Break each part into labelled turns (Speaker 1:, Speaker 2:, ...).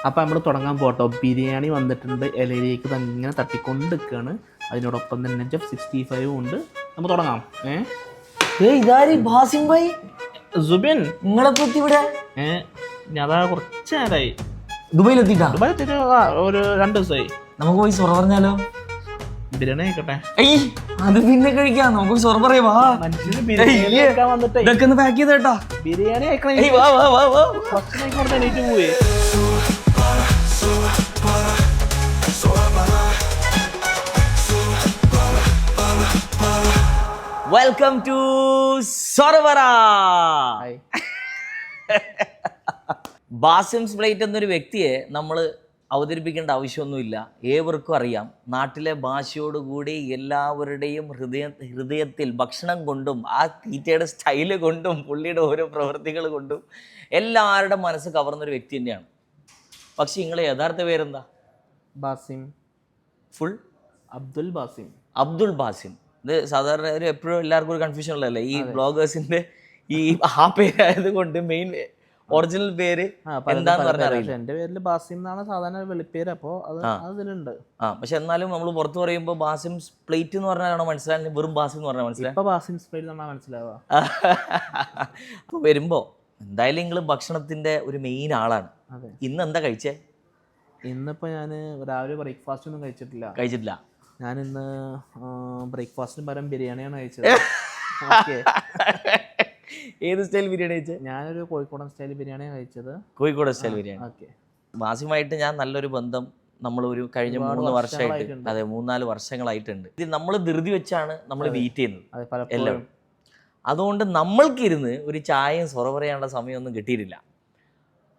Speaker 1: അപ്പോൾ നമ്മൾ തുടങ്ങാൻ പോട്ടോ. ബിരിയാണി വന്നിട്ടുണ്ട്, ഇലയിലേക്ക് തന്നെ തട്ടിക്കൊണ്ട് നിൽക്കുകയാണ്. അതിനോടൊപ്പം തന്നെ ജഫ് 65 ഉണ്ട്. നമുക്ക് തുടങ്ങാം.
Speaker 2: ഇതാരി ബാസിം ഭായി,
Speaker 1: സുബിൻ
Speaker 2: നിങ്ങളെ പറ്റി ഇവിടെ
Speaker 1: ഞാൻ അതാ കുറച്ച് നേരമായി
Speaker 2: ദുബൈയിലെത്തിട്ടാ.
Speaker 1: ദുബായ് എത്തിയിട്ട് ഒരു 2 ദിവസമായി.
Speaker 2: നമുക്ക് പോയി സൊറ പറഞ്ഞാലോ?
Speaker 1: ബിരിയാണി കഴിക്കട്ടെ.
Speaker 2: അത് പിന്നെ കഴിക്കാം. നമുക്ക് സൊറ പറയാ. വാ,
Speaker 1: മനുഷ്യന് ബിരിയാണി കഴിക്കാൻ വന്നിട്ട്
Speaker 2: ഇതൊക്കെ ഒന്ന് പാക്ക് ചെയ്ത് കേട്ടാ.
Speaker 1: ബിരിയാണി കഴിക്കണം.
Speaker 2: വാ വാ വാ വാ,
Speaker 1: ഭക്ഷണം എണീറ്റ് പോയി.
Speaker 2: വെൽക്കം ടു സൊറവറ. ബാസിംസ് പ്ലേറ്റ് എന്നൊരു വ്യക്തിയെ നമ്മൾ അവതരിപ്പിക്കേണ്ട ആവശ്യമൊന്നുമില്ല. ഏവർക്കും അറിയാം. നാട്ടിലെ ഭാഷയോടുകൂടി എല്ലാവരുടെയും ഹൃദയത്തിൽ ഭക്ഷണം കൊണ്ടും ആ തീറ്റയുടെ സ്റ്റൈല് കൊണ്ടും പുള്ളിയുടെ ഓരോ പ്രവൃത്തികൾ കൊണ്ടും എല്ലാവരുടെ മനസ്സ് കവർന്നൊരു വ്യക്തി തന്നെയാണ്. പക്ഷെ നിങ്ങളെ യഥാർത്ഥ പേരെന്താ?
Speaker 1: Basim.
Speaker 2: Full
Speaker 1: Abdul Basim.
Speaker 2: Abdul Basim. ഇത് സാധാരണ ഒരു എപ്പോഴും എല്ലാവർക്കും ഒരു കൺഫ്യൂഷൻ ഉള്ളതല്ലേ ഈ ബ്ലോഗേഴ്സിന്റെ ഈ ആ പേരായത് കൊണ്ട് മെയിൻ ഒറിജിനൽ പേര് എന്താന്ന് പറഞ്ഞാൽ
Speaker 1: എന്റെ പേരിൽ ബാസിം എന്നാണ് സാധാരണ വെളിപ്പേര്. അപ്പോൾ അത് അതിലുണ്ട്.
Speaker 2: പക്ഷെ എന്നാലും നമ്മൾ പുറത്ത് പറയുമ്പോൾ ബാസിംസ് പ്ലേറ്റ് എന്ന് പറഞ്ഞാൽ മനസ്സിലായി, വെറും ബാസിം എന്ന് പറഞ്ഞാൽ മനസ്സിലായി.
Speaker 1: ഇപ്പൊ ബാസിംസ് പ്ലേറ്റ് എന്നാണ് മനസ്സിലാവുക.
Speaker 2: അപ്പോൾ വരുമ്പോൾ എന്തായാലും നിങ്ങൾ ഭക്ഷണത്തിന്റെ ഒരു മെയിൻ ആളാണ്. ഇന്ന് എന്താ കഴിച്ചേ?
Speaker 1: ഇന്നിപ്പോൾ ഞാൻ രാവിലെ ബ്രേക്ക്ഫാസ്റ്റ് ഒന്നും കഴിച്ചിട്ടില്ല. ഞാൻ ഇന്ന് ബ്രേക്ക്ഫാസ്റ്റിന് പകരം ബിരിയാണിയാണ് കഴിച്ചത്.
Speaker 2: ഏത് സ്റ്റൈൽ ബിരിയാണി കഴിച്ചത്?
Speaker 1: ഞാനൊരു കോഴിക്കോടൻ സ്റ്റൈൽ ബിരിയാണിയാണ് കഴിച്ചത്.
Speaker 2: കോഴിക്കോടൻ സ്റ്റൈൽ ബിരിയാണി. ഓക്കെ. ബാസിയുമായിട്ട് ഞാൻ നല്ലൊരു ബന്ധം നമ്മളൊരു കഴിഞ്ഞ 3 വർഷമായിട്ട്, അതെ 3-4 വർഷങ്ങളായിട്ടുണ്ട്. ഇത് നമ്മൾ ധൃതി വെച്ചാണ് നമ്മൾ വെയിറ്റ് ചെയ്യുന്നത് എല്ലാം. അതുകൊണ്ട് നമ്മൾക്കിരുന്ന് ഒരു ചായയും സൊറ പറയാനുള്ള സമയമൊന്നും കിട്ടിയിട്ടില്ല.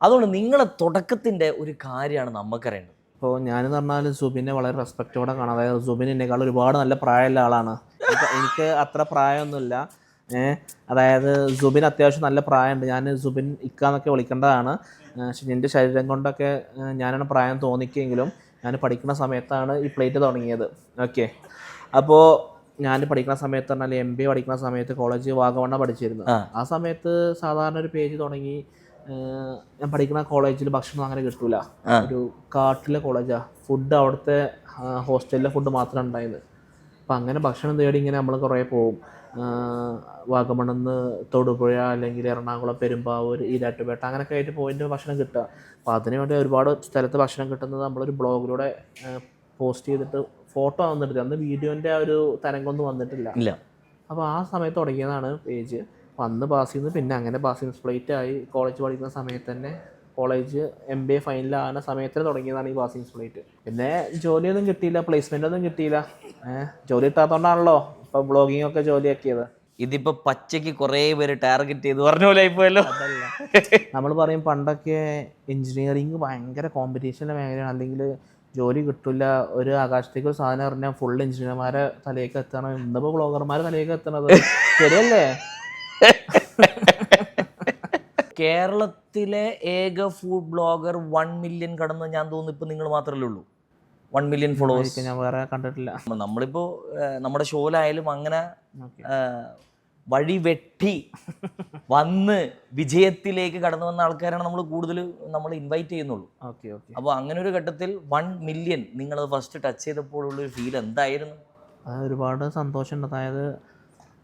Speaker 2: അതുകൊണ്ട് നിങ്ങളെ തുടക്കത്തിൻ്റെ ഒരു കാര്യമാണ് നമുക്കറിയേണ്ടത്.
Speaker 1: ഇപ്പോൾ ഞാനെന്ന് പറഞ്ഞാൽ സുബിനെ വളരെ റെസ്പെക്റ്റോടെ കാണാം. അതായത് സുബിൻ എന്നെക്കാൾ ഒരുപാട് നല്ല പ്രായമുള്ള ആളാണ്. എനിക്ക് അത്ര പ്രായമൊന്നുമില്ല. അതായത് സുബിൻ അത്യാവശ്യം നല്ല പ്രായമുണ്ട്. ഞാൻ സുബിൻ ഇക്കാന്നൊക്കെ വിളിക്കേണ്ടതാണ്. പക്ഷെ എൻ്റെ ശരീരം കൊണ്ടൊക്കെ ഞാനാണ് പ്രായം തോന്നിക്കെങ്കിലും ഞാൻ പഠിക്കുന്ന സമയത്താണ് ഈ പ്ലേറ്റ് തുടങ്ങിയത്. ഓക്കെ. അപ്പോൾ ഞാൻ പഠിക്കുന്ന സമയത്ത് പറഞ്ഞാൽ MBA പഠിക്കുന്ന സമയത്ത് കോളേജ് വാഗമണ്ണ പഠിച്ചിരുന്നു. ആ സമയത്ത് സാധാരണ ഒരു പേജ് തുടങ്ങി. ഞാൻ പഠിക്കുന്ന കോളേജിൽ ഭക്ഷണം അങ്ങനെ കിട്ടൂല. ഒരു കാട്ടിലെ കോളേജാണ്. ഫുഡ് അവിടുത്തെ ഹോസ്റ്റലിലെ ഫുഡ് മാത്രമേ ഉണ്ടായിരുന്നത്. അപ്പം അങ്ങനെ ഭക്ഷണം തേടി ഇങ്ങനെ നമ്മൾ കുറേ പോവും. വാഗമണ്ണിന്ന് തൊടുപുഴ അല്ലെങ്കിൽ എറണാകുളം, പെരുമ്പാവൂർ, ഈരാറ്റുപേട്ട അങ്ങനെയൊക്കെ ആയിട്ട് പോയിട്ട് ഭക്ഷണം കിട്ടുക. അപ്പോൾ അതിനു വേണ്ടി ഒരുപാട് സ്ഥലത്ത് ഭക്ഷണം കിട്ടുന്നത് നമ്മളൊരു ബ്ലോഗിലൂടെ പോസ്റ്റ് ചെയ്തിട്ട് ഫോട്ടോ വന്നിട്ടില്ല. അന്ന് വീഡിയോൻ്റെ ആ ഒരു തരംഗമൊന്നും വന്നിട്ടില്ല. അപ്പോൾ ആ സമയത്ത് തുടങ്ങിയതാണ് പേജ്. അന്ന് പാസ് ചെയ്യുന്നത്. പിന്നെ അങ്ങനെ ബാസിംസ് പ്ലേറ്റ് ആയി. കോളേജ് പഠിക്കുന്ന സമയത്ത് തന്നെ കോളേജ് MBA ഫൈനലാകുന്ന സമയത്ത് തുടങ്ങിയതാണ് ഈ ബാസിംസ് പ്ലേറ്റ്. പിന്നെ ജോലിയൊന്നും കിട്ടിയില്ല, പ്ലേസ്മെൻ്റ് ഒന്നും കിട്ടിയില്ല. ജോലി കിട്ടാത്തതുകൊണ്ടാണല്ലോ ഇപ്പോൾ ബ്ലോഗിങ് ഒക്കെ ജോലിയാക്കിയത്.
Speaker 2: ഇതിപ്പോൾ പച്ചയ്ക്ക് കുറേ പേര് ടാർഗറ്റ് ചെയ്ത് പറഞ്ഞ പോലെ ആയിപ്പോയല്ലോ.
Speaker 1: അതല്ല, നമ്മൾ പറയും പണ്ടൊക്കെ എൻജിനീയറിങ് ഭയങ്കര കോമ്പറ്റീഷൻ്റെ മേഖലയാണ്, അല്ലെങ്കിൽ ജോലി കിട്ടില്ല. ഒരു ആകാശത്തേക്ക് ഒരു സാധനം പറഞ്ഞാൽ ഫുൾ എഞ്ചിനീയർമാരെ തലയൊക്കെ എത്തണം. ഇന്നിപ്പോൾ ബ്ലോഗർമാരെ തലയൊക്കെ എത്തണത് ശരിയല്ലേ?
Speaker 2: കേരളത്തിലെ ഏക ഫുഡ് ബ്ലോഗർ 1 മില്യൺ കടന്ന് ഞാൻ തോന്നുന്നു ഇപ്പൊ നിങ്ങൾ മാത്രമല്ലേ ഉള്ളൂ. 1 മില്യൺ ഫോളോവേഴ്സ്
Speaker 1: ഞാൻ വേറെ കണ്ടിട്ടില്ല.
Speaker 2: നമ്മളിപ്പോ നമ്മുടെ ഷോയിലായാലും അങ്ങനെ വഴി വെട്ടി വന്ന് വിജയത്തിലേക്ക് കടന്നു വന്ന ആൾക്കാരാണ് നമ്മൾ കൂടുതൽ നമ്മൾ ഇൻവൈറ്റ് ചെയ്യുന്നുള്ളൂ. അപ്പോൾ അങ്ങനെ ഒരു ഘട്ടത്തിൽ 1 മില്യൺ നിങ്ങളത് ഫസ്റ്റ് ടച്ച് ചെയ്തപ്പോൾ ഉള്ളൊരു ഫീൽ എന്തായിരുന്നു?
Speaker 1: ഒരുപാട് സന്തോഷമുണ്ട്. അതായത്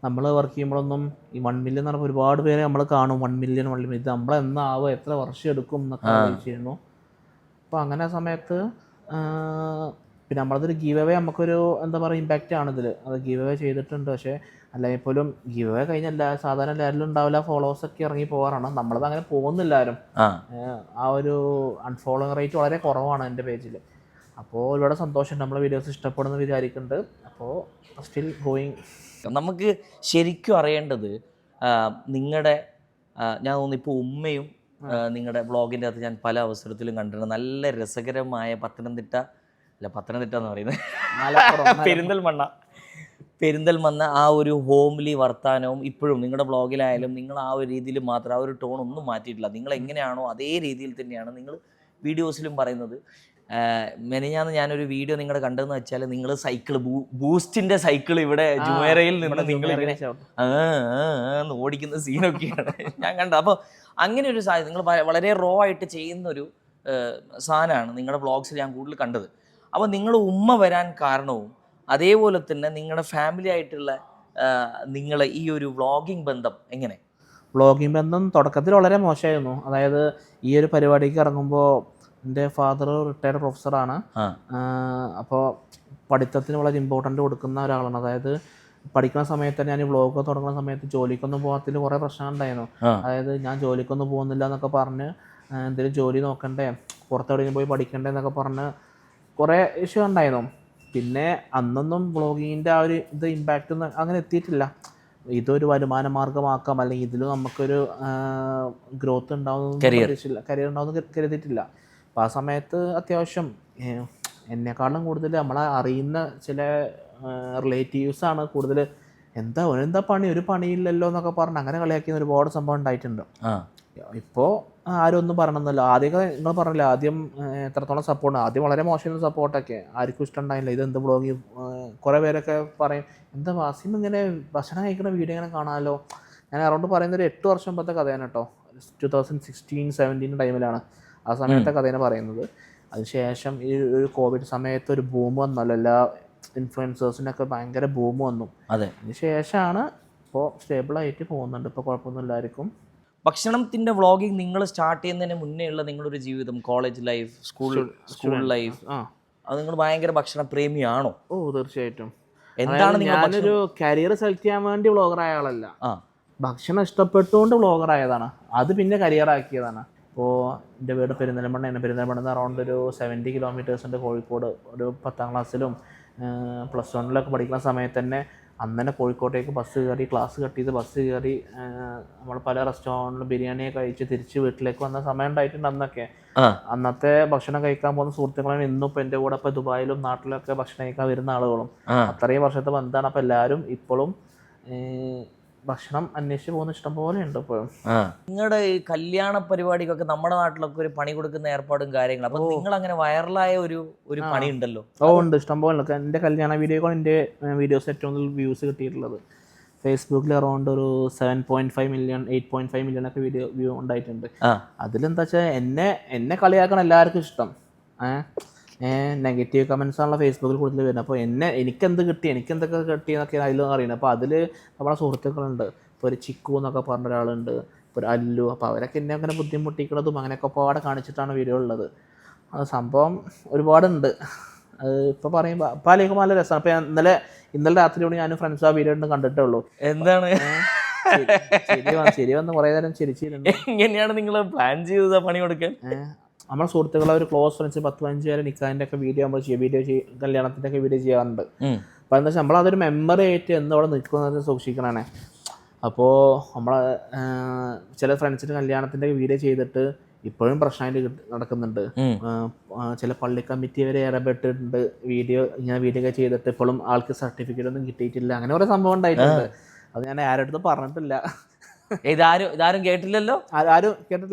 Speaker 1: നമ്മൾ വർക്ക് ചെയ്യുമ്പോഴൊന്നും ഈ 1 മില്യൺ എന്ന് പറഞ്ഞാൽ ഒരുപാട് പേരെ നമ്മൾ കാണും. 1 മില്യൺ ഇത് നമ്മളെന്നാവുക, എത്ര വർഷം എടുക്കും എന്നൊക്കെ ആലോചിച്ചിരുന്നു. അപ്പോൾ അങ്ങനെ ആ സമയത്ത് പിന്നെ നമ്മളതൊരു ഗീവ് അവേ നമുക്കൊരു എന്താ പറയുക ഇമ്പാക്റ്റ് ആണിതിൽ. അത് ഗീവ് അവേ ചെയ്തിട്ടുണ്ട്. പക്ഷേ അല്ലെങ്കിൽ പോലും ഗീവ് അവേ കഴിഞ്ഞല്ല സാധാരണ എല്ലാവരിലും ഉണ്ടാവില്ല, ഫോളോവേഴ്സൊക്കെ ഇറങ്ങി പോകാറാണ്. നമ്മളത് അങ്ങനെ പോകുന്നില്ല ആരും. ആ ഒരു അൺഫോളോയിങ് റേറ്റ് വളരെ കുറവാണ് എൻ്റെ പേജിൽ. അപ്പോൾ ഒരുപാട് സന്തോഷമുണ്ട്. നമ്മളെ വീഡിയോസ് ഇഷ്ടപ്പെടുന്ന വിചാരിക്കുന്നുണ്ട്. അപ്പോൾ സ്റ്റിൽ ഗോയിങ്.
Speaker 2: നമുക്ക് ശരിക്കും അറിയേണ്ടത് നിങ്ങളുടെ ഞാൻ തോന്നുന്നു ഇപ്പോൾ ഉമ്മയും നിങ്ങളുടെ ബ്ലോഗിൻ്റെ അകത്ത് ഞാൻ പല അവസരത്തിലും കണ്ടിട്ടുണ്ട്. നല്ല രസകരമായ പത്തനംതിട്ട എന്ന് പറയുന്നത് പെരിന്തൽമണ്ണ ആ ഒരു ഹോംലി വർത്താനവും ഇപ്പോഴും നിങ്ങളുടെ ബ്ലോഗിലായാലും നിങ്ങൾ ആ ഒരു രീതിയിൽ മാത്രം ആ ഒരു ടോൺ ഒന്നും മാറ്റിയിട്ടില്ല. നിങ്ങൾ എങ്ങനെയാണോ അതേ രീതിയിൽ തന്നെയാണ് നിങ്ങൾ വീഡിയോസിലും പറയുന്നത്. മെനഞ്ഞാന്ന് ഞാനൊരു വീഡിയോ നിങ്ങളുടെ കണ്ടതെന്ന് വെച്ചാൽ നിങ്ങൾ സൈക്കിള് ബൂസ്റ്റിന്റെ സൈക്കിൾ ഇവിടെ ജുമേറയിൽ നിന്ന് നിങ്ങൾ ഇങ്ങനെ ഓടിക്കുന്ന സീനൊക്കെയാണ് ഞാൻ കണ്ടത്. അപ്പോൾ അങ്ങനെ ഒരു സാധ്യത നിങ്ങൾ വളരെ റോ ആയിട്ട് ചെയ്യുന്നൊരു സാധനമാണ് നിങ്ങളുടെ വ്ളോഗ്സിൽ ഞാൻ കൂടുതൽ കണ്ടത്. അപ്പോൾ നിങ്ങൾ ഉമ്മ വരാൻ കാരണവും അതേപോലെ തന്നെ നിങ്ങളുടെ ഫാമിലി ആയിട്ടുള്ള നിങ്ങളെ ഈ ഒരു വ്ളോഗിങ് ബന്ധം എങ്ങനെ?
Speaker 1: വ്ളോഗിങ് ബന്ധം തുടക്കത്തിൽ വളരെ മോശമായിരുന്നു. അതായത് ഈ ഒരു പരിപാടിക്ക് ഇറങ്ങുമ്പോൾ എൻ്റെ ഫാദർ റിട്ടയർഡ് പ്രൊഫസറാണ്. അപ്പോൾ പഠിത്തത്തിന് വളരെ ഇമ്പോർട്ടൻ്റ് കൊടുക്കുന്ന ഒരാളാണ്. അതായത് പഠിക്കുന്ന സമയത്ത് ഞാൻ ഈ വ്ളോഗ് തുടങ്ങുന്ന സമയത്ത് ജോലിക്കൊന്നും പോകാത്തതിൽ കുറേ പ്രശ്നങ്ങളുണ്ടായിരുന്നു. അതായത് ഞാൻ ജോലിക്കൊന്നും പോകുന്നില്ല എന്നൊക്കെ പറഞ്ഞ് എന്തെങ്കിലും ജോലി നോക്കണ്ടേ, പുറത്തെവിടെയും പോയി പഠിക്കണ്ടേ എന്നൊക്കെ പറഞ്ഞ് കുറേ ഇഷ്യൂ ഉണ്ടായിരുന്നു. പിന്നെ അന്നൊന്നും വ്ളോഗിങ്ങിൻ്റെ ആ ഒരു ഇമ്പാക്റ്റ് ഒന്നും അങ്ങനെ എത്തിയിട്ടില്ല. ഇതൊരു വരുമാന മാർഗമാക്കാം അല്ലെങ്കിൽ ഇതിൽ നമുക്കൊരു ഗ്രോത്ത് ഉണ്ടാവുന്ന കരിയർ ഉണ്ടാവുമെന്ന് കരുതിയിട്ടില്ല. അപ്പോൾ ആ സമയത്ത് അത്യാവശ്യം എന്നെക്കാളും കൂടുതൽ നമ്മളെ അറിയുന്ന ചില റിലേറ്റീവ്സാണ് കൂടുതൽ എന്താ പണി, ഒരു പണിയില്ലല്ലോ എന്നൊക്കെ പറഞ്ഞ് അങ്ങനെ കളിയാക്കിയ ഒരുപാട് സംഭവം ഉണ്ടായിട്ടുണ്ട്. ഇപ്പോൾ ആരും ഒന്നും പറയണമെന്നല്ല. ആദ്യമൊക്കെ നിങ്ങൾ പറഞ്ഞില്ല ആദ്യം എത്രത്തോളം സപ്പോർട്ട്, ആദ്യം വളരെ മോശമായിരുന്നു സപ്പോർട്ടൊക്കെ, ആർക്കും ഇഷ്ടമുണ്ടായില്ല. ഇതെന്ത് വ്ളോഗ്, കുറേ പേരൊക്കെ പറയും എന്താ വാസിം ഇങ്ങനെ ഭക്ഷണം കഴിക്കുന്ന വീഡിയോ ഇങ്ങനെ കാണാമല്ലോ. ഞാൻ അറൗണ്ട് പറയുന്നൊരു 8 വർഷം മുമ്പത്തെ കഥയാണ് കേട്ടോ. 2016-17 ടൈമിലാണ് ആ സമയത്തെ കഥയാണ് പറയുന്നത്. അതിനുശേഷം ഈ ഒരു കോവിഡ് സമയത്ത് ഒരു ബൂം വന്നല്ലോ, എല്ലാ ഇൻഫ്ലുവൻസേഴ്സിനൊക്കെ ഭയങ്കര ബൂം വന്നു. അതിന് ശേഷമാണ് ഇപ്പോൾ സ്റ്റേബിളായിട്ട് പോകുന്നുണ്ട്. ഇപ്പോൾ കുഴപ്പമൊന്നുമില്ല ആയിരിക്കും.
Speaker 2: ഭക്ഷണത്തിൻ്റെ വ്ളോഗിങ് നിങ്ങൾ സ്റ്റാർട്ട് ചെയ്യുന്നതിന് മുന്നേ ഉള്ള നിങ്ങളൊരു ജീവിതം, കോളേജ് ലൈഫ്, സ്കൂൾ ലൈഫ്, അത് നിങ്ങൾ ഭയങ്കര ഭക്ഷണ പ്രേമിയാണോ?
Speaker 1: ഓ തീർച്ചയായിട്ടും.
Speaker 2: എന്താണ്
Speaker 1: ഞാനൊരു കരിയർ സെലക്ട് ചെയ്യാൻ വേണ്ടി വ്ളോഗറായ ആളല്ല. ഭക്ഷണം ഇഷ്ടപ്പെട്ടുകൊണ്ട് വ്ളോഗറായതാണ്. അത് പിന്നെ കരിയർ ആക്കിയതാണ്. ഇപ്പോൾ എൻ്റെ വീട് പെരിന്തൽമണ്ണ അറൗണ്ട് ഒരു 70 കിലോമീറ്റേഴ്സ് ഉണ്ട് കോഴിക്കോട്. ഒരു 10ാം ക്ലാസ്സിലും +1 പഠിക്കുന്ന സമയത്ത് തന്നെ അന്നെ കോഴിക്കോട്ടേക്ക് ബസ് കയറി, ക്ലാസ് കട്ട് ചെയ്ത് ബസ് കയറി നമ്മൾ പല റെസ്റ്റോറൻറ്റിലും ബിരിയാണിയൊക്കെ കഴിച്ച് തിരിച്ച് വീട്ടിലേക്ക് വന്ന സമയം ഉണ്ടായിട്ടുണ്ട് അന്നൊക്കെ. അന്നത്തെ ഭക്ഷണം കഴിക്കാൻ പോകുന്ന സുഹൃത്തുക്കളാണ് ഇന്നും ഇപ്പോൾ എൻ്റെ കൂടെ ഇപ്പോൾ ദുബായിലും നാട്ടിലൊക്കെ ഭക്ഷണം കഴിക്കാൻ വരുന്ന ആളുകളും. അത്രയും വർഷത്തെ ബന്ധമാണ്. അപ്പോൾ എല്ലാവരും ഇപ്പോഴും ഭക്ഷണം അന്വേഷിച്ച് പോകുന്ന ഇഷ്ടം പോലെ ഉണ്ട് ഇപ്പോഴും.
Speaker 2: നിങ്ങളുടെ ഈ കല്യാണ പരിപാടിക്കൊക്കെ നമ്മുടെ നാട്ടിലൊക്കെ ഒരു പണി കൊടുക്കുന്ന ഏർപ്പാടും കാര്യങ്ങളും, അപ്പൊ നിങ്ങൾ അങ്ങനെ വൈറലായ ഒരു പണി ഉണ്ടല്ലോ?
Speaker 1: ഉണ്ട്, ഇഷ്ടം പോലെ. എൻ്റെ കല്യാണ വീഡിയോക്കാണ് എൻ്റെ വീഡിയോസ് ഏറ്റവും കൂടുതൽ വ്യൂസ് കിട്ടിയിട്ടുള്ളത്. ഫേസ്ബുക്കിൽ അറൗണ്ട് ഒരു 7.5 മില്യൺ 8.5 മില്യൺ ഒക്കെ വ്യൂ ഉണ്ടായിട്ടുണ്ട്. അതിലെന്താ വെച്ചാൽ എന്നെ കളിയാക്കണം എല്ലാവർക്കും ഇഷ്ടം. നെഗറ്റീവ് കമൻസ് ആണല്ലോ ഫേസ്ബുക്കിൽ കൂടുതൽ വരുന്നത്. അപ്പോൾ എനിക്കെന്ത് കിട്ടി, എനിക്കെന്തൊക്കെ കിട്ടി എന്നൊക്കെ അതിലും അറിയുന്നത്. അപ്പോൾ അതിൽ നമ്മളെ സുഹൃത്തുക്കളുണ്ട്. ഇപ്പോൾ ഒരു ചിക്കു എന്നൊക്കെ പറഞ്ഞ ഒരാളുണ്ട്, ഇപ്പോൾ ഒരു അല്ലു. അപ്പോൾ അവരൊക്കെ എന്നെ അങ്ങനെ ബുദ്ധിമുട്ടിക്കുന്നതും അങ്ങനെയൊക്കെ പാടെ കാണിച്ചിട്ടാണ് വീഡിയോ ഉള്ളത്. അത് സംഭവം ഒരുപാടുണ്ട്. അത് ഇപ്പോൾ പറയുമ്പോൾ ഇപ്പോൾ ആലോചിക്കുമ്പോൾ നല്ല രസമാണ്. അപ്പോൾ ഇന്നലെ രാത്രിയോട് ഞാൻ ഫ്രണ്ട്സ് ആ വീഡിയോ കണ്ടിട്ടേ ഉള്ളൂ.
Speaker 2: എന്താണ്
Speaker 1: ശരി വന്ന് കുറേ നേരം ചിരിച്ചിരുന്നു.
Speaker 2: എങ്ങനെയാണ് നിങ്ങൾ പ്ലാൻ ചെയ്തത് പണി കൊടുക്കാൻ?
Speaker 1: നമ്മുടെ സുഹൃത്തുക്കളെ ഒരു ക്ലോസ് ഫ്രണ്ട്സ് 10-15 പേരെ നിക്കാഹിൻ്റെ ഒക്കെ വീഡിയോ നമ്മൾ കല്യാണത്തിൻ്റെ ഒക്കെ വീഡിയോ ചെയ്യാറുണ്ട്. അപ്പോൾ എന്താ വെച്ചാൽ നമ്മളതൊരു മെമ്മറി ആയിട്ട് എന്ന് അവിടെ നിൽക്കുന്നത് സൂക്ഷിക്കണേ. അപ്പോൾ നമ്മൾ ചില ഫ്രണ്ട്സിൻ്റെ കല്യാണത്തിൻ്റെ വീഡിയോ ചെയ്തിട്ട് ഇപ്പോഴും പ്രശ്നമായിട്ട് നടക്കുന്നുണ്ട്. ചില പള്ളി കമ്മിറ്റി വരെ ഇടപെട്ടിട്ടുണ്ട്. വീഡിയോ ഒക്കെ ചെയ്തിട്ട് ഇപ്പോഴും ആൾക്ക് സർട്ടിഫിക്കറ്റ് ഒന്നും കിട്ടിയിട്ടില്ല. അങ്ങനെ കുറേ സംഭവം ഉണ്ടായിട്ടുണ്ട്. അത് ഞാൻ ആരോടും പറഞ്ഞിട്ടില്ല.
Speaker 2: ഇതാരും കേട്ടില്ലല്ലോ? ആരും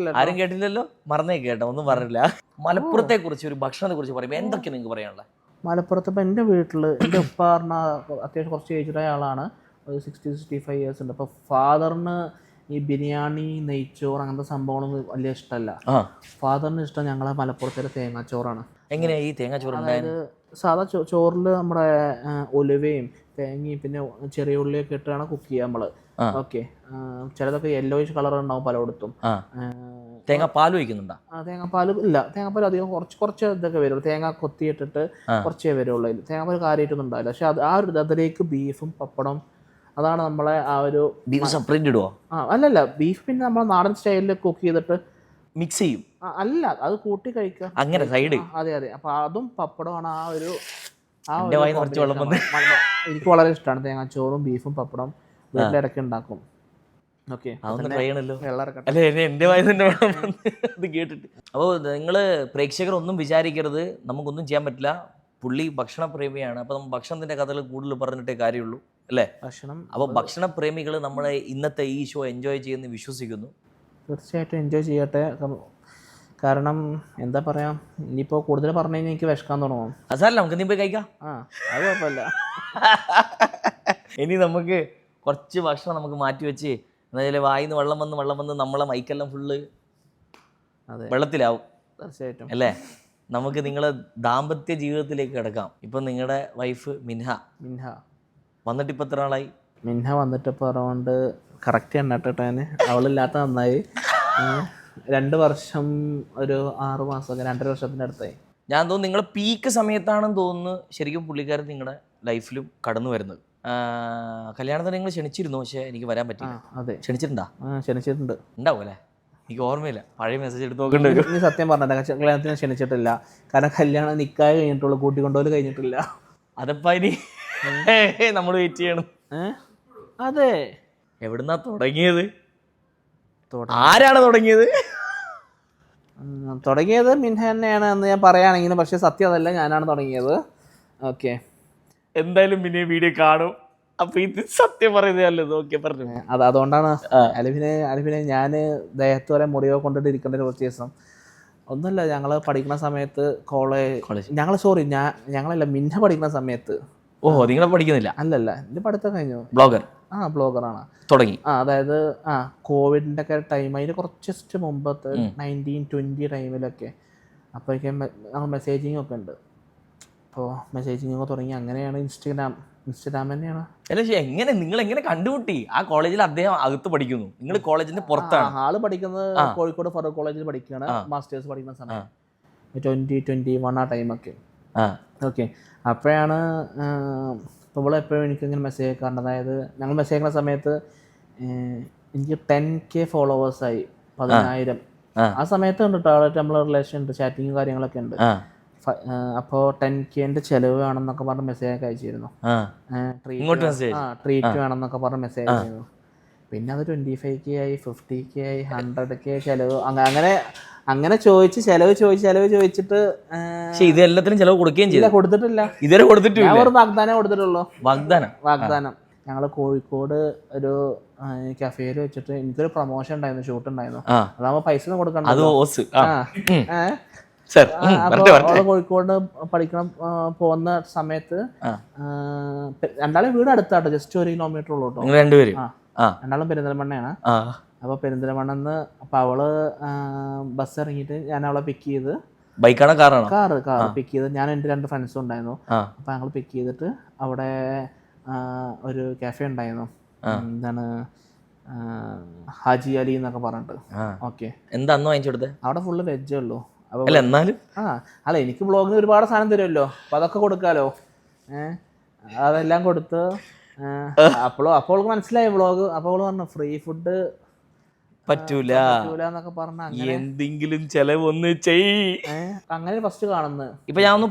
Speaker 2: കേട്ടില്ലല്ലോ, മറന്നേ കേട്ടോ, ഒന്നും പറഞ്ഞില്ല. മലപ്പുറത്തെ കുറിച്ച്, ഒരു ഭക്ഷണത്തെ കുറിച്ച് പറയുമ്പോൾ എന്തൊക്കെ നിങ്ങൾക്ക് പറയാനുള്ളത്?
Speaker 1: മലപ്പുറത്ത് ഇപ്പോൾ എൻ്റെ വീട്ടിൽ എൻ്റെ ഉപ്പ പറഞ്ഞ അത്യാവശ്യം കുറച്ച് ഏജ്ഡായ ആളാണ്. ഒരു 60-65 ഇയേഴ്സ് ഉണ്ട്. അപ്പോൾ ഫാദറിന് ഈ ബിരിയാണി, നെയ്ച്ചോറ് അങ്ങനത്തെ സംഭവങ്ങളൊന്നും വലിയ ഇഷ്ടമല്ല. ഫാദറിന് ഇഷ്ടം ഞങ്ങളെ മലപ്പുറത്തെ തേങ്ങാച്ചോറാണ്.
Speaker 2: എങ്ങനെയാ ഈ തേങ്ങാച്ചോറ്?
Speaker 1: അതായത് സാധാ ചോറിൽ നമ്മുടെ ഉലുവയും തേങ്ങയും പിന്നെ ചെറിയ ഉള്ളിയൊക്കെ ഇട്ടാണ് കുക്ക് ചെയ്യുക നമ്മൾ. ഓക്കെ, ചിലതൊക്കെ യെല്ലോയിഷ് കളർ ഉണ്ടാവും പലയിടത്തും.
Speaker 2: തേങ്ങാപ്പാൽ ഒഴിക്കുന്നുണ്ടോ?
Speaker 1: തേങ്ങാപ്പാൽ ഇല്ല, തേങ്ങാപ്പാൽ അധികം കുറച്ച് ഇതൊക്കെ വരുള്ളൂ. തേങ്ങ കൊത്തിയിട്ടിട്ട് കുറച്ചേ വരുള്ളൂ. അതിൽ തേങ്ങാപ്പാൽ കാര്യമായിട്ടൊന്നും ഉണ്ടാവില്ല. പക്ഷെ അതിലേക്ക് ബീഫും പപ്പടം, അതാണ് നമ്മളെ ആ ഒരു.
Speaker 2: ബീഫ് സെപ്പറേറ്റ് ഇടുവോ?
Speaker 1: അല്ലല്ല, ബീഫ് പിന്നെ നമ്മൾ നാടൻ സ്റ്റൈലിൽ കുക്ക് ചെയ്തിട്ട്
Speaker 2: മിക്സ് ചെയ്യും.
Speaker 1: അല്ല, അത് കൂട്ടി കഴിക്കുക
Speaker 2: അങ്ങനെ സൈഡ്.
Speaker 1: അതെ. അപ്പൊ അതും പപ്പടമാണ് ആ ഒരു. എനിക്ക് വളരെ ഇഷ്ടമാണ് തേങ്ങാച്ചോറും ബീഫും പപ്പടം. വീട്ടിലിടയ്ക്ക് ഉണ്ടാക്കും. ഓക്കെ,
Speaker 2: കേട്ടിട്ട്. അപ്പോൾ നിങ്ങൾ പ്രേക്ഷകർ ഒന്നും വിചാരിക്കരുത്, നമുക്കൊന്നും ചെയ്യാൻ പറ്റില്ല. പുള്ളി ഭക്ഷണ പ്രേമിയാണ്. അപ്പോൾ നമ്മൾ ഭക്ഷണത്തിന്റെ കഥകൾ കൂടുതൽ പറഞ്ഞിട്ടേ കാര്യമുള്ളൂ, അല്ലേ?
Speaker 1: ഭക്ഷണം.
Speaker 2: അപ്പോൾ ഭക്ഷണ പ്രേമികൾ നമ്മളെ ഇന്നത്തെ ഈ ഷോ എൻജോയ് ചെയ്യുമെന്ന് വിശ്വസിക്കുന്നു.
Speaker 1: തീർച്ചയായിട്ടും എൻജോയ് ചെയ്യട്ടെ. കാരണം എന്താ പറയാ, ഇനിയിപ്പോൾ കൂടുതൽ പറഞ്ഞു കഴിഞ്ഞാൽ എനിക്ക് വിശക്കാൻ തുടങ്ങും.
Speaker 2: അതല്ല, നമുക്ക് നീ പോയി കഴിക്കാം.
Speaker 1: അത് കുഴപ്പമില്ല.
Speaker 2: ഇനി നമുക്ക് കുറച്ച് ഭക്ഷണം നമുക്ക് മാറ്റി വെച്ച്, എന്നാലും വായിന്ന് വെള്ളം വന്ന് നമ്മളെ മൈക്കെല്ലാം ഫുള്ള് വെള്ളത്തിലാവും.
Speaker 1: തീർച്ചയായിട്ടും
Speaker 2: അല്ലേ? നമുക്ക് നിങ്ങളെ ദാമ്പത്യ ജീവിതത്തിലേക്ക് കിടക്കാം. ഇപ്പം നിങ്ങളുടെ വൈഫ് മിൻഹ വന്നിട്ട് ഇപ്പം എത്ര നാളായി?
Speaker 1: മിൻഹ വന്നിട്ട് ഇപ്പോൾ അറൗണ്ട് കറക്റ്റ് എണ്ണട്ടിട്ടാന് അവളില്ലാത്ത നന്നായി 2 വർഷം ഒരു 6 മാസം 2.5 വർഷത്തിൻ്റെ അടുത്തായി.
Speaker 2: ഞാൻ തോന്നുന്നു നിങ്ങളെ പീക്ക് സമയത്താണെന്ന് തോന്നുന്നു ശരിക്കും പുള്ളിക്കാരൻ നിങ്ങളുടെ ലൈഫിലും കടന്നു വരുന്നത്. കല്യാണത്തിന് നിങ്ങൾ ക്ഷണിച്ചിരുന്നു, പക്ഷേ എനിക്ക് വരാൻ പറ്റില്ല.
Speaker 1: അതെ,
Speaker 2: ക്ഷണിച്ചിട്ടുണ്ടോ?
Speaker 1: ക്ഷണിച്ചിട്ടുണ്ട്.
Speaker 2: ഉണ്ടാവും അല്ലേ? എനിക്ക് ഓർമ്മയില്ല, പഴയ മെസ്സേജ് എടുത്ത് നോക്കേണ്ടി വരും.
Speaker 1: നീ സത്യം പറഞ്ഞില്ല, കല്യാണത്തിന് ക്ഷണിച്ചിട്ടില്ല. കാരണം കല്യാണം നിക്കാഹ് കഴിഞ്ഞിട്ടുള്ളൂ, കൂട്ടിക്കൊണ്ടുപോലും കഴിഞ്ഞിട്ടില്ല.
Speaker 2: അതപ്പാ ഇനി നമ്മൾ വെയിറ്റ് ചെയ്യണം.
Speaker 1: അതെ,
Speaker 2: എവിടുന്നാ തുടങ്ങിയത്? ആരാണ് തുടങ്ങിയത്?
Speaker 1: തുടങ്ങിയത് മിൻഹ തന്നെയാണ് എന്ന് ഞാൻ പറയുകയാണെങ്കിലും, പക്ഷെ സത്യം അതല്ല, ഞാനാണ് തുടങ്ങിയത്. ഓക്കെ,
Speaker 2: എന്തായാലും പിന്നെ വീഡിയോ കാണും, അപ്പൊ ഇത് സത്യം പറയുന്നതല്ലേ? ഓക്കെ, പറഞ്ഞു.
Speaker 1: അതുകൊണ്ടാണ് അലിഫിനെ ഞാൻ ദേഹത്ത് വരെ മുറിവോ കൊണ്ടിട്ട് ഇരിക്കേണ്ട കുറച്ച് ദിവസം. ഒന്നുമില്ല, ഞങ്ങൾ പഠിക്കുന്ന സമയത്ത് ഞങ്ങളല്ല മിൻഹ പഠിക്കുന്ന സമയത്ത്.
Speaker 2: ഓഹോ, നിങ്ങളെ പഠിക്കുന്നില്ല?
Speaker 1: അല്ലല്ല, എൻ്റെ പഠിത്തം കഴിഞ്ഞു.
Speaker 2: ബ്ലോഗർ?
Speaker 1: ബ്ലോഗറാണ്.
Speaker 2: തുടങ്ങി?
Speaker 1: അതായത് കോവിഡിൻ്റെ ഒക്കെ ടൈം, അതിന് കുറച്ച് മുമ്പത്തെ 1920 ടൈമിലൊക്കെ. അപ്പോഴേക്കും ഞങ്ങൾ മെസ്സേജിങ് ഒക്കെ ഉണ്ട്. അപ്പോൾ മെസ്സേജിങ് ഒക്കെ തുടങ്ങി. അങ്ങനെയാണ് ഇൻസ്റ്റഗ്രാം തന്നെയാണ്.
Speaker 2: അല്ല, എങ്ങനെ നിങ്ങൾ എങ്ങനെ കണ്ടുമുട്ടി? ആ കോളേജിൽ അദ്ദേഹം അകത്ത് പഠിക്കുന്നു, നിങ്ങൾ കോളേജിന്റെ പുറത്താണ്?
Speaker 1: ആള് പഠിക്കുന്നത് കോഴിക്കോട് ഫറൂഖ് കോളേജിൽ പഠിക്കുകയാണ്, മാസ്റ്റേഴ്സ് പഠിക്കുന്ന സമയം 2021 ആ ടൈമൊക്കെ. ഓക്കെ, അപ്പോഴാണ് ഇപ്പോൾ എപ്പോഴും എനിക്കിങ്ങനെ മെസ്സേജ് അയക്കാറുണ്ട്. അതായത് ഞങ്ങൾ മെസ്സേജ് അയക്കുന്ന സമയത്ത് എനിക്ക് 10K ഫോളോവേഴ്സായി, 10,000. ആ സമയത്ത് ഉണ്ട് കേട്ടോ, ആളായിട്ട് നമ്മളെ റിലേഷൻ ഉണ്ട്, ചാറ്റിങ്ങും കാര്യങ്ങളൊക്കെ ഉണ്ട്. അപ്പോൾ 10Kന്റെ ചെലവ് വേണമെന്നൊക്കെ പറഞ്ഞ് മെസ്സേജ് ഒക്കെ അയച്ചിരുന്നു. ട്രീറ്റ് വേണമെന്നൊക്കെ പറഞ്ഞ് മെസ്സേജ് അയച്ചിരുന്നു. പിന്നെ അത് 25K ആയി, 50K ആയി, 100K ചെലവ്. അങ്ങനെ ചോദിച്ചിട്ട്
Speaker 2: ഇത് എല്ലാത്തിനും ചെലവ് കൊടുക്കുകയും ചെയ്തു.
Speaker 1: കൊടുത്തിട്ടില്ല,
Speaker 2: ഇതുവരെ കൊടുത്തിട്ടില്ല.
Speaker 1: ഒരു വാഗ്ദാനം കൊടുത്തിട്ടുള്ളൂ. വാഗ്ദാനം. ഞങ്ങൾ കോഴിക്കോട് ഒരു കഫേയിൽ വെച്ചിട്ട് എനിക്കൊരു പ്രൊമോഷൻ ഉണ്ടായിരുന്നു, ഷൂട്ട് ഉണ്ടായിരുന്നു. അതാവുമ്പോ പൈസ ഒന്നും കൊടുക്കണ്ട. അവള് കോഴിക്കോട് പഠിക്കണം പോകുന്ന സമയത്ത് രണ്ടാളും വീട് അടുത്താട്ടോ, ജസ്റ്റ് 1 കിലോമീറ്റർ ഉള്ളൂ കേട്ടോ. രണ്ടാളും പെരിന്തൽമണ്ണയാണ്. അപ്പൊ പെരിന്തൽമണ്ണെന്ന് അപ്പൊ അവള് ബസ് ഇറങ്ങിയിട്ട് ഞാൻ അവളെ പിക്ക് ചെയ്ത്,
Speaker 2: ബൈക്കാണോ കാറാണോ?
Speaker 1: കാറ് പിക്ക് ചെയ്ത്, ഞാൻ എൻ്റെ 2 ഫ്രണ്ട്സും ഉണ്ടായിരുന്നു. അപ്പൊ ഞങ്ങൾ പിക്ക് ചെയ്തിട്ട് അവിടെ ഒരു കാഫേ ഉണ്ടായിരുന്നു, എന്താണ് ഹാജി അലി എന്നൊക്കെ പറഞ്ഞിട്ട്. ഓക്കെ,
Speaker 2: എന്താ അന്ന് വാങ്ങിച്ചു കൊടുത്തത്? അവിടെ
Speaker 1: ഫുള്ള് വെജേ ഉള്ളൂ.
Speaker 2: എന്നാലും
Speaker 1: അല്ല, എനിക്ക് ബ്ലോഗിന് ഒരുപാട് സാധനം തരുമല്ലോ, അപ്പൊ അതൊക്കെ കൊടുക്കാലോ. അതെല്ലാം കൊടുത്ത് അപ്പോൾ മനസ്സിലായി വ്ളോഗ്. അപ്പോൾ അവള് പറഞ്ഞു ഫ്രീ ഫുഡ്
Speaker 2: പറ്റൂല
Speaker 1: എന്നൊക്കെ പറഞ്ഞ,
Speaker 2: എന്തെങ്കിലും ചെലവ് ഒന്ന് ചെയ്.
Speaker 1: അങ്ങനെ ഫസ്റ്റ് കാണുന്നത്.
Speaker 2: ഇപ്പൊ ഞാൻ ഒന്ന്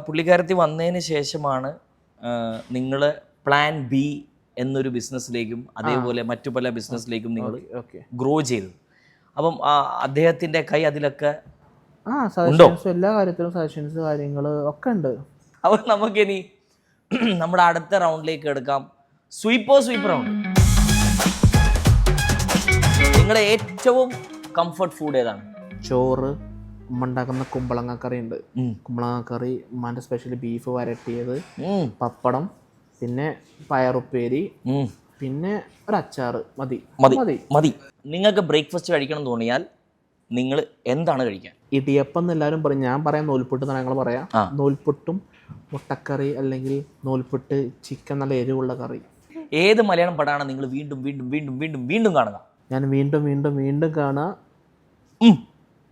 Speaker 2: പുള്ളിക്കാരത്തി വന്നതിന് ശേഷമാണ് നിങ്ങള് പ്ലാൻ ബി എന്നൊരു ബിസിനസ്സിലേക്കും അതേപോലെ മറ്റു പല ബിസിനസ്സിലേക്കും നിങ്ങൾ ഗ്രോ ചെയ്തത്. അപ്പം അദ്ദേഹത്തിന്റെ കൈ അതിലൊക്കെ
Speaker 1: എല്ലാ കാര്യത്തിലും സജഷൻസ് കാര്യങ്ങള് ഒക്കെ ഉണ്ട്.
Speaker 2: അപ്പൊ നമുക്കിനി നമ്മുടെ അടുത്ത റൗണ്ടിലേക്ക് എടുക്കാം. Sweep round. നിങ്ങളുടെ ഏറ്റവും കംഫർട്ട് ഫുഡ് ഏതാണ്?
Speaker 1: ചോറ്, ഉമ്മ ഉണ്ടാക്കുന്ന കുമ്പളങ്ങ കറി ഉണ്ട്. കുമ്പളങ്ങ കറി, ഉമ്മാന്റെ സ്പെഷ്യൽ ബീഫ് വരട്ടിയത്, പപ്പടം, പിന്നെ പയറുപ്പേരി, പിന്നെ ഒരു അച്ചാറ്.
Speaker 2: മതി. നിങ്ങൾക്ക് ബ്രേക്ക്ഫാസ്റ്റ് കഴിക്കണം എന്ന് തോന്നിയാൽ നിങ്ങൾ എന്താണ് കഴിക്കാൻ?
Speaker 1: ഇടിയപ്പം എന്ന് എല്ലാവരും പറയും, ഞാൻ പറയാം നൂൽപുട്ട് എന്നാണ് ഞങ്ങൾ പറയാം. നൂൽപുട്ടും മുട്ടക്കറി, അല്ലെങ്കിൽ നൂൽപുട്ട് ചിക്കൻ, നല്ല എരിവുള്ള കറി.
Speaker 2: ഏത് മലയാളം പടമാണ് നിങ്ങൾ വീണ്ടും വീണ്ടും വീണ്ടും വീണ്ടും വീണ്ടും കാണുക?
Speaker 1: ഞാൻ വീണ്ടും വീണ്ടും വീണ്ടും കാണുക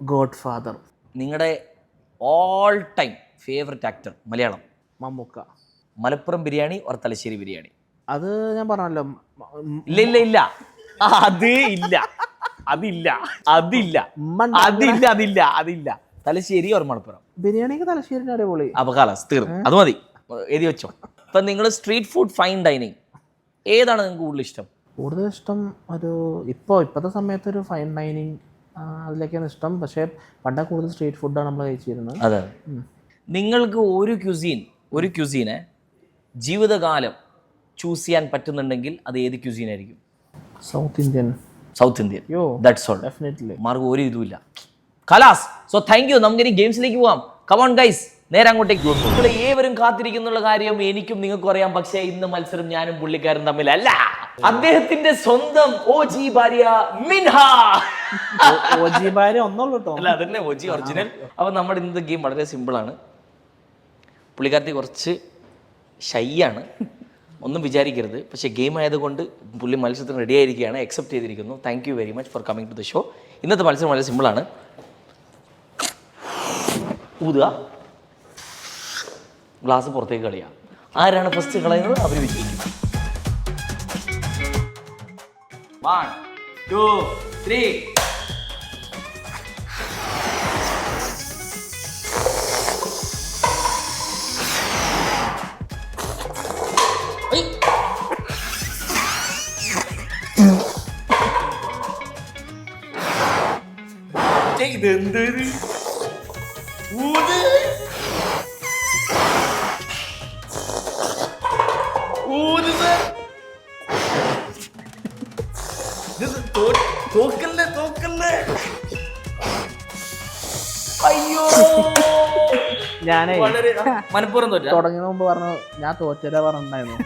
Speaker 1: ഗോഡ് ഫാദർ.
Speaker 2: നിങ്ങളുടെ all time favourite actor Malayalam?
Speaker 1: Mammukka.
Speaker 2: Malappuram biryani or Thalassery biryani?
Speaker 1: അത് ഞാൻ പറഞ്ഞല്ലോ.
Speaker 2: ഇല്ല അതില്ല. തലശ്ശേരി ഓർ മലപ്പുറം
Speaker 1: ബിരിയാണിക്ക് തലശ്ശേരി അടിപൊളി.
Speaker 2: അപ്പൊ കാലസ് തീർന്നു, അത് മതി, എഴുതി വെച്ചോ. ഇപ്പൊ നിങ്ങൾ സ്ട്രീറ്റ് ഫുഡ്, ഫൈൻ ഡൈനിങ്, ഏതാണ് നിങ്ങൾക്ക് കൂടുതൽ ഇഷ്ടം?
Speaker 1: കൂടുതൽ ഇഷ്ടം ഒരു ഇപ്പോഴത്തെ സമയത്ത് ഒരു ഫൈൻ ഡൈനിങ് അതിലേക്കാണ് ഇഷ്ടം. പക്ഷേ പണ്ട കൂടുതൽ സ്ട്രീറ്റ് ഫുഡാണ് നമ്മൾ കഴിച്ചിരുന്നത്.
Speaker 2: അതെ. നിങ്ങൾക്ക് ഒരു ക്യൂസീനെ ജീവിതകാലം ചൂസ് ചെയ്യാൻ പറ്റുന്നുണ്ടെങ്കിൽ അത് ഏത് ക്യൂസീനായിരിക്കും?
Speaker 1: South Indian.
Speaker 2: That's all.
Speaker 1: Definitely.
Speaker 2: മാർഗം ഒരു ഇതുമില്ല. ഖലാസ്. So thank you. നമുക്ക് ഇനി ഗെയിംസിലേക്ക് പോവാം. കമോൺ ഗൈസ്, നേരെ അങ്ങോട്ടേക്ക്. നിങ്ങൾ ഏവരും കാത്തിരിക്കുന്നുള്ള കാര്യം എനിക്കും നിങ്ങൾക്കും അറിയാം. പക്ഷേ ഇന്ന് മത്സരം ഞാനും പുള്ളിക്കാരും തമ്മിലല്ല. അദ്ദേഹത്തിന്റെ സ്വന്തം ഓജി ഭാര്യ മിൻഹ.
Speaker 1: ഓജി ഭാര്യ ഒന്നുള്ളൂ കേട്ടോ.
Speaker 2: അല്ല അതന്നെ ഓജി ഒറിജിനൽ. അപ്പൊ നമ്മുടെ ഇന്നത്തെ ഗെയിം വളരെ സിമ്പിൾ ആണ്. പുള്ളിക്കാരത്തി കുറച്ച് ഷൈ ആണ്, ഒന്നും വിചാരിക്കരുത്. പക്ഷേ ഗെയിം ആയതുകൊണ്ട് പുള്ളി മത്സരത്തിന് റെഡി ആയിരിക്കുകയാണ്, അക്സെപ്റ്റ് ചെയ്തിരിക്കുന്നു. Thank you very much for coming to the show. ഇന്നത്തെ മത്സരം വളരെ സിമ്പിളാണ്. ഊതുക, ഗ്ലാസ് പുറത്തേക്ക് കളയുക. ആരാണ് ഫസ്റ്റ് കളയുന്നത് അവർ വിജയിക്കും. 1 2 3. ഇതെന്തൊരു ഊത് ഊത് തോക്കല്ലേ തോക്കല്ലേ. അയ്യോ
Speaker 1: ഞാനേ
Speaker 2: മനപ്പൂർവ്വം തോറ്റ
Speaker 1: തുടങ്ങിയ മുമ്പ് പറഞ്ഞു ഞാൻ തോറ്റരാ പറഞ്ഞിട്ടുണ്ടായിരുന്നു.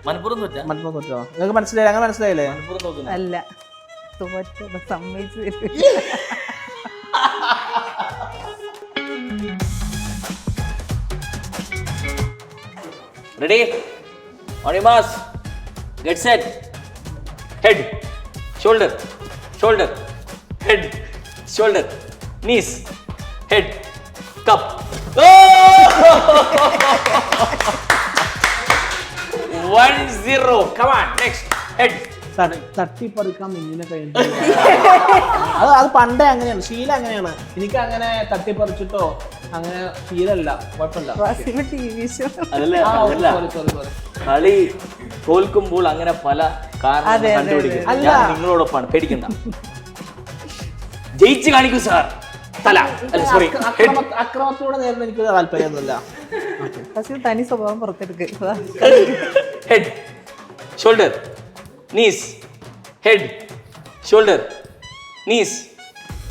Speaker 2: മനപ്പൂർവ്വം തോറ്റ
Speaker 1: മനപ്പൂർവ്വം തോറ്റോ? നിങ്ങൾക്ക് മനസ്സിലായി? അങ്ങനെ മനസ്സിലായില്ലേ?
Speaker 2: മനപ്പൂർവ്വം തോറ്റുന്നു.
Speaker 3: അല്ല, തോറ്റത് സമ്മതിച്ചു.
Speaker 2: Ready? On your marks. Get set. Head, shoulder, shoulder, head, shoulder, knees, head, cup. Oh! 1-0. Come on, next. Head.
Speaker 1: തട്ടിപ്പറിക്കാൻ മിന്നിനെ കഴിഞ്ഞു. അത് പണ്ടേ അങ്ങനെയാണ്, ശീലം അങ്ങനെയാണ്. എനിക്ക് അങ്ങനെ തട്ടിപ്പറിച്ചിട്ടോ അങ്ങനെ ശീലമല്ല, കുഴപ്പമില്ല.
Speaker 3: TV show.
Speaker 2: കളി തോൽക്കുമ്പോൾ അങ്ങനെ പല കാരണങ്ങൾ കണ്ടുപിടിക്കും. ഞാൻ നിങ്ങളോടൊപ്പാണ്, പേടിക്കണ്ട. ജയിച്ച് കാണിക്കൂ സാർ. തല അല്ല സോറി
Speaker 1: അക്രമത്തോടെ നേരിടുന്ന എനിക്ക് താല്പര്യമൊന്നുമില്ല.
Speaker 3: തനി സ്വഭാവം പുറത്തെടുക്കുക.
Speaker 2: Head, shoulder, knees, head, shoulder, knees,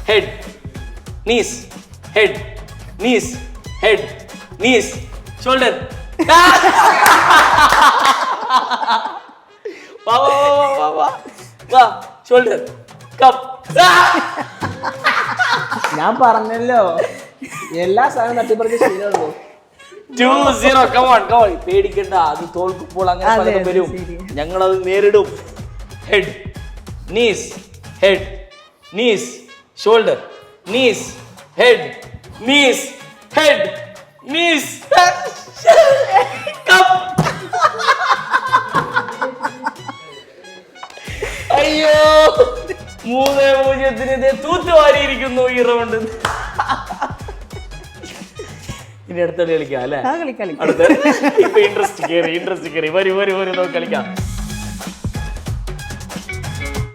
Speaker 2: head, knees, head, knees, head, knees, shoulder. വാ shoulder, cup.
Speaker 1: ഞാൻ പറഞ്ഞല്ലോ എല്ലാ സാധനവും തട്ടിപ്പറിച്ച് ശീലമുള്ളൂ.
Speaker 2: 2-0. Come on. പേടിക്കണ്ട, അത് തോൽക്കുമ്പോൾ അങ്ങനെ പലതും വരും, ഞങ്ങളത് നേരിടും. Head, knees, head, knees, shoulder, knees, head, knees, head, knees, അയ്യോ 3-0 തൂത്തുവാരിയിരിക്കുന്നു ഈ റൗണ്ട്. ഇനി അടുത്ത കളി കളിക്കാം അല്ലേ? അടുത്ത ഇപ്പൊ ഇൻട്രസ്റ്റ് കയറി വരൂ നമുക്ക് കളിക്കാം.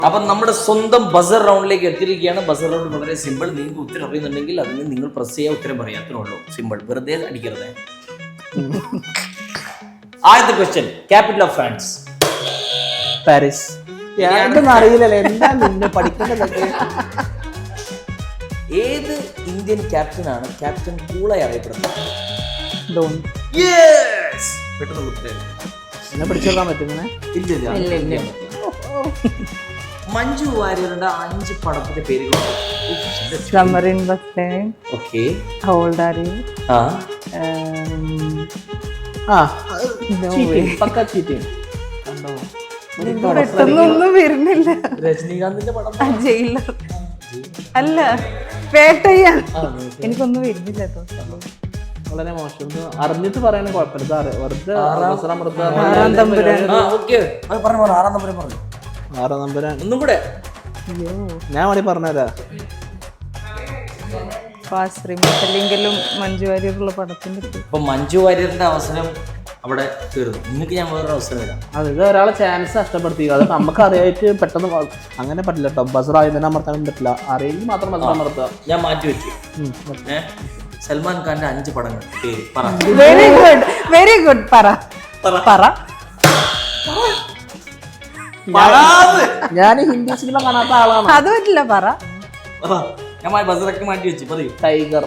Speaker 2: അപ്പൊ നമ്മുടെ സ്വന്തം ബസർ റൗണ്ടിലേക്ക് എത്തിയിരിക്കുകയാണ്. ബസർ റൗണ്ട് വളരെ സിമ്പിൾ. നിങ്ങൾക്ക് ഉത്തരം അറിയുന്നുണ്ടെങ്കിൽ അതിന് നിങ്ങൾ പ്രസ് ചെയ്യാൻ ഉത്തരം പറയാം, അത്രേ ഉള്ളൂ. സിമ്പിൾ, വെറുതെ അടിക്കരുത്. ആദ്യത്തെ question, capital of France.
Speaker 1: Paris. അറിയില്ലല്ലേ എന്താ നിന്നെ പഠിക്കേണ്ടതൊക്കെ.
Speaker 2: ഏത് ഇന്ത്യൻ ക്യാപ്റ്റനാണ് ക്യാപ്റ്റൻ കൂളായി അറിയപ്പെടുന്നത്?
Speaker 3: ധോണി.
Speaker 2: പെട്ടെന്ന് ഉത്തരം.
Speaker 1: എന്നെ പിടിച്ചെടുക്കാൻ പറ്റും?
Speaker 2: ഇല്ല. മഞ്ജു വാര്യരുടെ 5 പടത്തിന്റെ പേരുകൾ.
Speaker 3: Summer Western.
Speaker 2: Okay.
Speaker 3: How old are you?
Speaker 1: പക്ക ചീറ്റിംഗ്.
Speaker 3: പെട്ടെന്നൊന്നും വരുന്നില്ല.
Speaker 2: രജനീകാന്തിന്റെ പടം.
Speaker 3: ജയിലർ അല്ല, വേട്ടയ്യാൻ. എനിക്കൊന്നും വരുന്നില്ല കേട്ടോ.
Speaker 1: വളരെ മോശം. അറിഞ്ഞിട്ട് പറയണ കുഴപ്പമില്ല. വെറുതെ
Speaker 3: ആറാം തമ്പുരാൻ.
Speaker 1: ആറാം തമ്പുരാൻ
Speaker 2: ഒന്നും കൂടെ
Speaker 1: ഞാൻ വേണ്ടി പറഞ്ഞുതരാ.
Speaker 3: ശ്രീമൂർത്തിലെങ്കിലും മഞ്ജു വാര്യരുള്ള പടത്തിന്റെ.
Speaker 2: ഇപ്പൊ മഞ്ജു വാര്യരുടെ അവസരം അവിടെ തീർന്നു. നിങ്ങൾക്ക് ഞാൻ വേറൊരു അവസരം തരാം.
Speaker 1: ഇത് ഒരാളെ ചാൻസ് നഷ്ടപ്പെടുത്തി. അത് നമുക്ക് അറിയായിട്ട് പെട്ടെന്ന് അങ്ങനെ പറ്റില്ല കേട്ടോ. ബസർ ആയി തന്നെ അമർത്താൻ പറ്റില്ല. അറിയെങ്കിൽ മാത്രം ബസർ അമർത്തുക.
Speaker 2: ഞാൻ മാറ്റി വെച്ചു. സൽമാൻ ഖാന്റെ 5 പടങ്ങൾ പേര് പറ.
Speaker 3: Very good. പറ.
Speaker 1: ഞാൻ ഹിന്ദി സിനിമ കാണാത്ത ആളാണ്.
Speaker 3: അത് പറ്റില്ല. പറ.
Speaker 2: ഞാൻ ബസറൊക്കെ മാറ്റി വെച്ചു. പറയൂ.
Speaker 1: ടൈഗർ,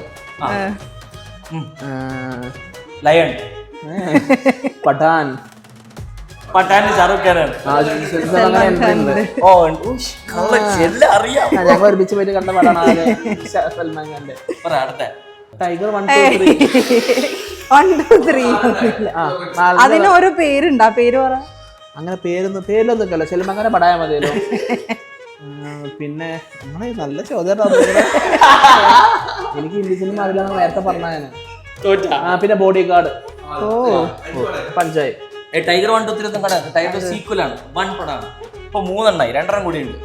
Speaker 2: ലയൺ,
Speaker 1: പഠാൻ,
Speaker 2: പഠാന്റെ ഷാറുഖ് ഖാനാണ്.
Speaker 1: അങ്ങനെ entry ഉണ്ട്.
Speaker 2: ഓ ഉഷ്, കള്ളൻ, എല്ലാം അറിയാം.
Speaker 1: ഞങ്ങൾ ഒരുമിച്ച് പോയിട്ട് കണ്ട പടമാണ് സൽമാൻ ഖാന്റെ.
Speaker 2: പറ അടുത്ത.
Speaker 1: ടൈഗർ 1, 2, 3.
Speaker 3: 1, 2, 3 അതിന് ഓരോ പേരുണ്ട്, ആ പേര് പറ.
Speaker 1: അങ്ങനെ പേരിലൊന്നും നിൽക്കല്ലോ, സൽമാൻ ഖാനെ പടായാ മതിയല്ലോ. പിന്നെ നമ്മളെ നല്ല ചോദ്യം എനിക്ക് ഹിന്ദി സിനിമ അറിയില്ല, നേരത്തെ പറഞ്ഞ. പിന്നെ ബോഡി ഗാർഡ്, പഞ്ചായ്.
Speaker 2: ടൈഗർ 1, 2, 3 ഒന്നും കട. ടൈഗർ സീക്വലാണ്, 1 പടമാണ്. ഇപ്പൊ 3 എണ്ണായി, 2 കൂടി ഉണ്ട്.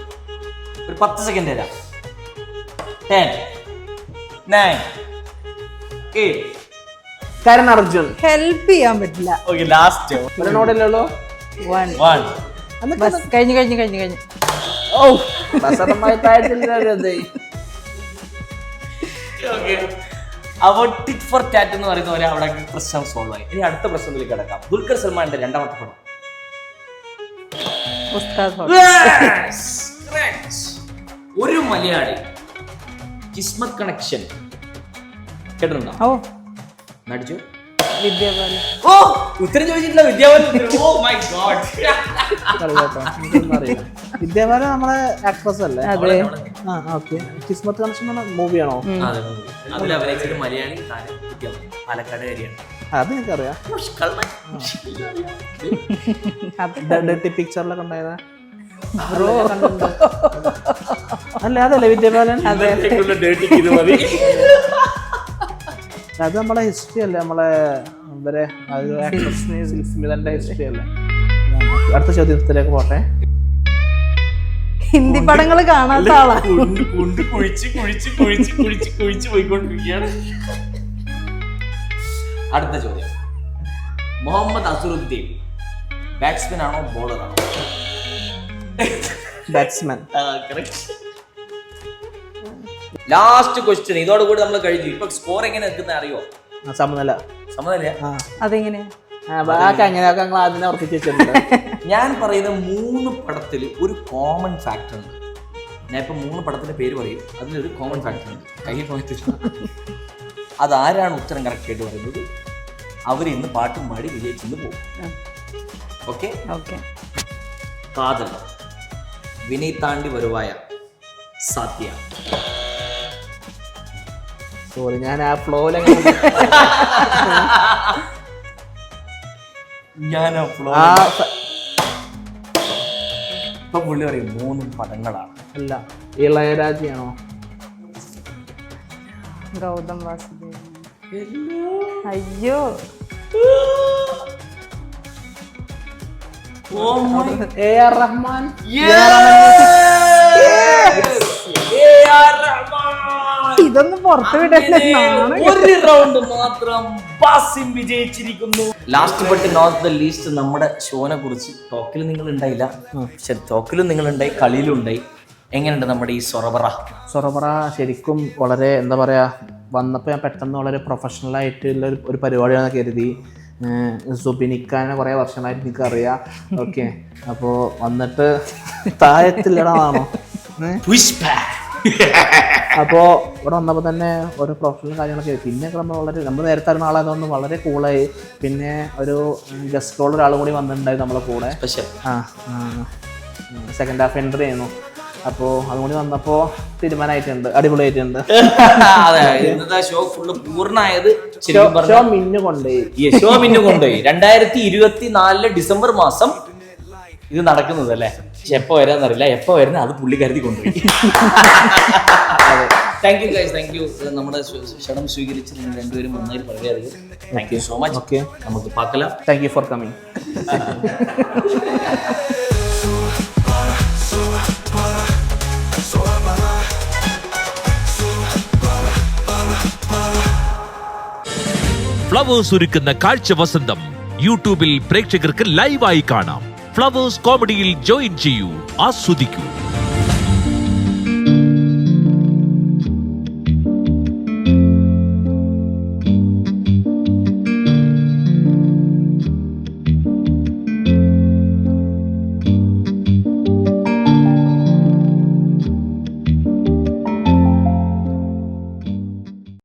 Speaker 2: ഒരു 10 സെക്കൻഡ് തരാം. 10, 9, 8.
Speaker 1: കരൺ അർജുൻ.
Speaker 3: ഹെൽപ്പ് ചെയ്യാൻ പറ്റില്ല.
Speaker 2: Okay, last
Speaker 1: ഒരെണ്ണോടല്ലോ.
Speaker 2: 1.
Speaker 3: ബസ് കഴിഞ്ഞു.
Speaker 1: ഓ
Speaker 2: അപ്പോൾ ടിറ്റ് ഫോർ ടാറ്റ് എന്ന് പറയുന്ന പോലെ അവിടെ പ്രശ്നം സോൾവ് ആയി. ഇനി അടുത്ത പ്രശ്നത്തിലേക്ക് കിടക്കാം. ദുൽഖർ സൽമാന്റെ 2ാമത്തെ പടം. ഒരു മലയാളി കിസ്മത്ത് കണക്ഷൻ കേട്ടിട്ടുണ്ടോ?
Speaker 3: ഓ,
Speaker 2: നടിച്ചു.
Speaker 3: വിദ്യാബാലൻ.
Speaker 2: ഓ, ഉത്തരം ചോദിച്ചിട്ടില്ല. Vidya Balan. Oh my God.
Speaker 1: Vidya Balan നമ്മളെ ആക്ട്രസ് അല്ലേ?
Speaker 3: അതെ.
Speaker 1: ഓക്കെ. കിസ്മത്ത് കണക്ഷൻ മൂവിയാണോ?
Speaker 2: അതിൽ അഭിനയിച്ചൊരു മലയാളി താരം വിദ്യാബാലൻ, പാലക്കാടുകാരിയാണ്.
Speaker 1: അത് എനിക്കറിയാം. ഡർട്ടി പിക്ചറിലൊക്കെ ഉണ്ടായതാ. അല്ല അതല്ലേ വിദ്യാബാലൻ? അത് നമ്മളെ ഹിസ്റ്ററി അല്ലേ, നമ്മളെ ഇവരെ സ്മിതന്റെ ഹിസ്റ്ററി അല്ലേ. അടുത്ത ചോദ്യത്തിലേക്ക് പോട്ടെ.
Speaker 3: ഹിന്ദി പടങ്ങൾ കാണാത്ത ആളാ.
Speaker 2: കുഴിച്ച് പോയിക്കൊണ്ടിരിക്കുകയാണ്. അടുത്ത ചോദ്യം. മുഹമ്മദ് അസറുദ്ദീൻ ബാറ്റ്സ്മാൻ ആണോ ബോളർ ആണോ?
Speaker 1: ബാറ്റ്സ്മാൻ.
Speaker 2: Last question. ഇതോടുകൂടി നമ്മൾ കഴിഞ്ഞു. ഇപ്പൊ സ്കോർ എങ്ങനെ നിൽക്കുന്ന അറിയോ?
Speaker 1: സമനില.
Speaker 3: അതെങ്ങനെയാ?
Speaker 1: അതിനെ ഉറപ്പിച്ച് വെച്ചിട്ടുണ്ട്.
Speaker 2: ഞാൻ പറയുന്ന 3 പടത്തിൽ ഒരു കോമൺ ഫാക്ടർ ഉണ്ട്. ഞാൻ ഇപ്പൊ 3 പടത്തിന്റെ പേര് പറയും, അതിലൊരു കോമൺ ഫാക്ടർ ഉണ്ട്. കയ്യിൽ പോയിട്ട് അതാരാണ് ഉത്തരം കറക്റ്റ് ആയിട്ട് പറയുന്നത് അവർ ഇന്ന് പാട്ടും പാടി വിജയിച്ചിന്ന് പോകും. ഓക്കെ. കാതൽ, വിനയ് താണ്ടി വരുവായ, സാധ്യ.
Speaker 1: സോറി, ഞാൻ ആ ഫ്ലോയിലെ
Speaker 2: ഇപ്പൊ പുള്ളി പറയും 3 പടങ്ങളാണ്.
Speaker 1: അല്ല, ഇളയരാജയാണോ?
Speaker 3: ഗൗതം വാസുദേവൻ. അയ്യോ,
Speaker 1: AR റഹ്മാൻ.
Speaker 3: ഇതൊന്നും പുറത്തു വിടല്ലേ.
Speaker 2: ഒരു റൗണ്ട് മാത്രം ബാസിം വിജയിച്ചിരിക്കുന്നു. Last but not the least, നമ്മുടെ ഷോനെ കുറിച്ച് ടോക്കിൽ നിങ്ങൾ ഉണ്ടായില്ല, പക്ഷെ ടോക്കിലും നിങ്ങൾ ഉണ്ടായി, കളിയിലും ഉണ്ടായി. എങ്ങനെയുണ്ട് നമ്മുടെ ഈ സൊറബറ?
Speaker 1: ശരിക്കും വളരെ എന്താ പറയാ, വന്നപ്പോൾ ഞാൻ പെട്ടെന്ന് വളരെ പ്രൊഫഷണൽ ആയിട്ടുള്ള ഒരു പരിപാടിയാണെന്ന് കരുതി. സുബിനിക്കാനെ കുറേ വർഷങ്ങളായിട്ട് എനിക്കറിയാം. ഓക്കെ, അപ്പോൾ വന്നിട്ട് താഴത്തില്ലടാണോ. അപ്പോൾ ഇവിടെ വന്നപ്പോൾ തന്നെ ഓരോ പ്രൊഫഷണൽ കാര്യങ്ങളൊക്കെ. പിന്നെ നമ്മൾ നേരത്തെ അറിയുന്ന ആളായതുകൊണ്ട് വളരെ കൂളായി. പിന്നെ ഒരു ഗസ്റ്റ് റോൾ ഒരാളും കൂടി വന്നിട്ടുണ്ടായി നമ്മളെ കൂടെ. സെക്കൻഡ് ഹാഫ് എൻട്രി ചെയ്യുന്നു. അപ്പോൾ അതും കൂടി വന്നപ്പോൾ തീരുമാനമായിട്ടുണ്ട്, അടിപൊളിയായിട്ടുണ്ട്. ഷോ മിന്നു കൊണ്ടുപോയി 2024 ഡിസംബർ മാസം ഇത് നടക്കുന്നത് അല്ലേ. പക്ഷെ എപ്പോ വരാന്നറിയില്ല, എപ്പോ വരുന്ന അത് പുള്ളി കരുതി കൊണ്ടുപോയി. Thank you guys, thank you. നമ്മുടെ ക്ഷണം സ്വീകരിച്ച് നിങ്ങൾ രണ്ടുപേരും നന്നായി വളരെയധികം thank you so much. Okay, നമുക്ക് പാക്കലാം. Thank you for coming.
Speaker 4: Flowers ഒരുക്കുന്ന കാഴ്ച വസന്തം യൂട്യൂബിൽ പ്രേക്ഷകർക്ക് ലൈവായി കാണാം. ഫ്ലവേഴ്സ് കോമഡിയിൽ ജോയിൻ ചെയ്യൂ, ആസ്വദിക്കൂ.